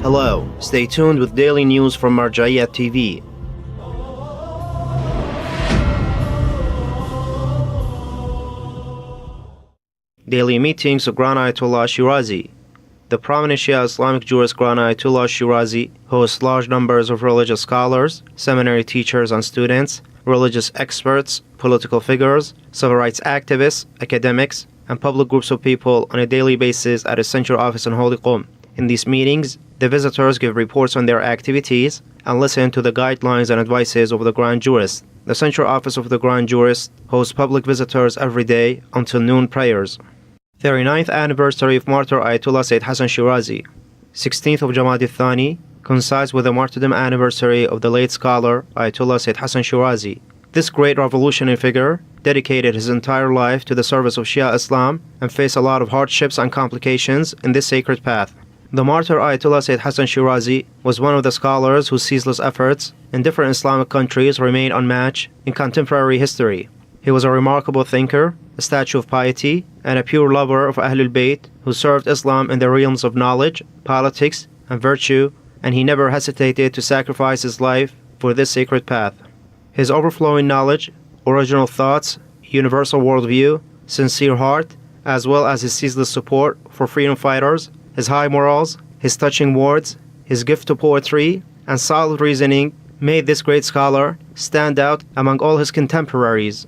Hello, stay tuned with daily news from Marja'iyat TV. Daily meetings of Grand Ayatollah Shirazi. The prominent Shia Islamic jurist Grand Ayatollah Shirazi hosts large numbers of religious scholars, seminary teachers and students, religious experts, political figures, civil rights activists, academics, and public groups of people on a daily basis at his central office in Holy Qom. In these meetings, the visitors give reports on their activities and listen to the guidelines and advices of the Grand Jurist. The central office of the Grand Jurist hosts public visitors every day until noon prayers. 39th anniversary of Martyr Ayatollah Sayyid Hasan Shirazi. 16th of Jumada Thani coincides with the martyrdom anniversary of the late scholar Ayatollah Sayyid Hasan Shirazi. This great revolutionary figure dedicated his entire life to the service of Shia Islam and faced a lot of hardships and complications in this sacred path. The martyr Ayatollah Sayyid Hasan Shirazi was one of the scholars whose ceaseless efforts in different Islamic countries remain unmatched in contemporary history. He was a remarkable thinker, a statue of piety, and a pure lover of Ahlul Bayt who served Islam in the realms of knowledge, politics, and virtue, and he never hesitated to sacrifice his life for this sacred path. His overflowing knowledge, original thoughts, universal worldview, sincere heart, as well as his ceaseless support for freedom fighters, his high morals, his touching words, his gift to poetry, and solid reasoning made this great scholar stand out among all his contemporaries.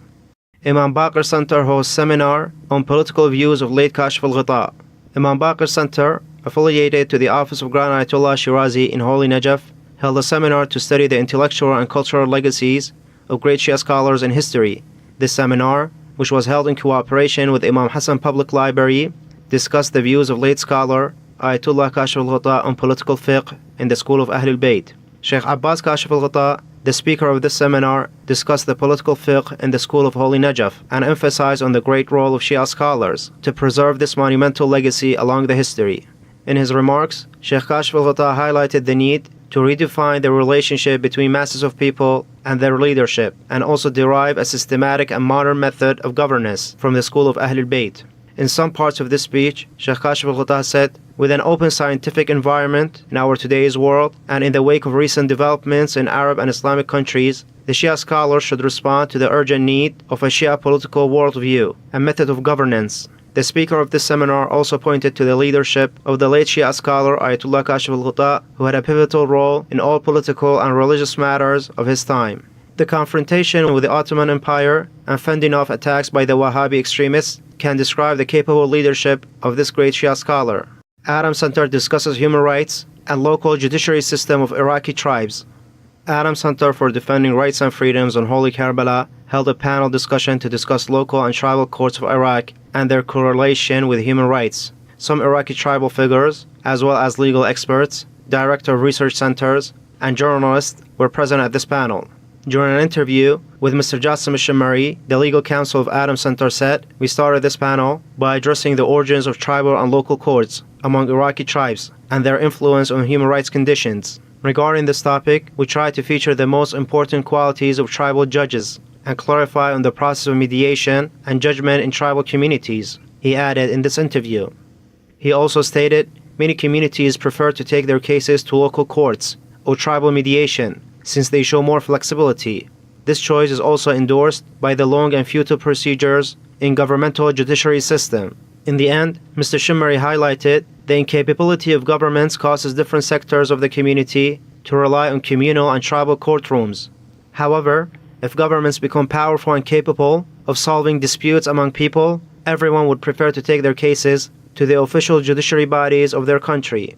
Imam Baqir Center hosts seminar on political views of late Kashif Al-Ghita. Imam Baqir Center, affiliated to the office of Grand Ayatollah Shirazi in Holy Najaf, held a seminar to study the intellectual and cultural legacies of great Shia scholars in history. This seminar, which was held in cooperation with Imam Hasan Public Library, discussed the views of late scholar Ayatollah Kashif Al-Ghita on political fiqh in the school of Ahlul Bayt. Sheikh Abbas Kashif Al-Ghita, the speaker of this seminar, discussed the political fiqh in the school of Holy Najaf and emphasized on the great role of Shia scholars to preserve this monumental legacy along the history. In his remarks, Sheikh Kashif Al-Ghita highlighted the need to redefine the relationship between masses of people and their leadership, and also derive a systematic and modern method of governance from the school of Ahlul Bayt. In some parts of this speech, Sheikh Kashif Al-Ghita said, with an open scientific environment in our today's world, and in the wake of recent developments in Arab and Islamic countries, the Shia scholars should respond to the urgent need of a Shia political worldview and method of governance. The speaker of this seminar also pointed to the leadership of the late Shia scholar Ayatollah Kashif Al-Ghita, who had a pivotal role in all political and religious matters of his time. The confrontation with the Ottoman Empire and fending off attacks by the Wahhabi extremists can describe the capable leadership of this great Shia scholar. Adam Center discusses human rights and local judiciary system of Iraqi tribes. Adam Center for Defending Rights and Freedoms on Holy Karbala held a panel discussion to discuss local and tribal courts of Iraq and their correlation with human rights. Some Iraqi tribal figures, as well as legal experts, director of research centers, and journalists were present at this panel. During an interview with Mr. Jassim al-Shimmari, the legal counsel of Adam Center said, "We started this panel by addressing the origins of tribal and local courts among Iraqi tribes and their influence on human rights conditions. Regarding this topic, we tried to feature the most important qualities of tribal judges and clarify on the process of mediation and judgment in tribal communities," he added in this interview. He also stated, "Many communities prefer to take their cases to local courts or tribal mediation, since they show more flexibility. This choice is also endorsed by the long and futile procedures in governmental judiciary system." In the end, Mr. Shimmari highlighted the incapability of governments causes different sectors of the community to rely on communal and tribal courtrooms. However, if governments become powerful and capable of solving disputes among people, everyone would prefer to take their cases to the official judiciary bodies of their country.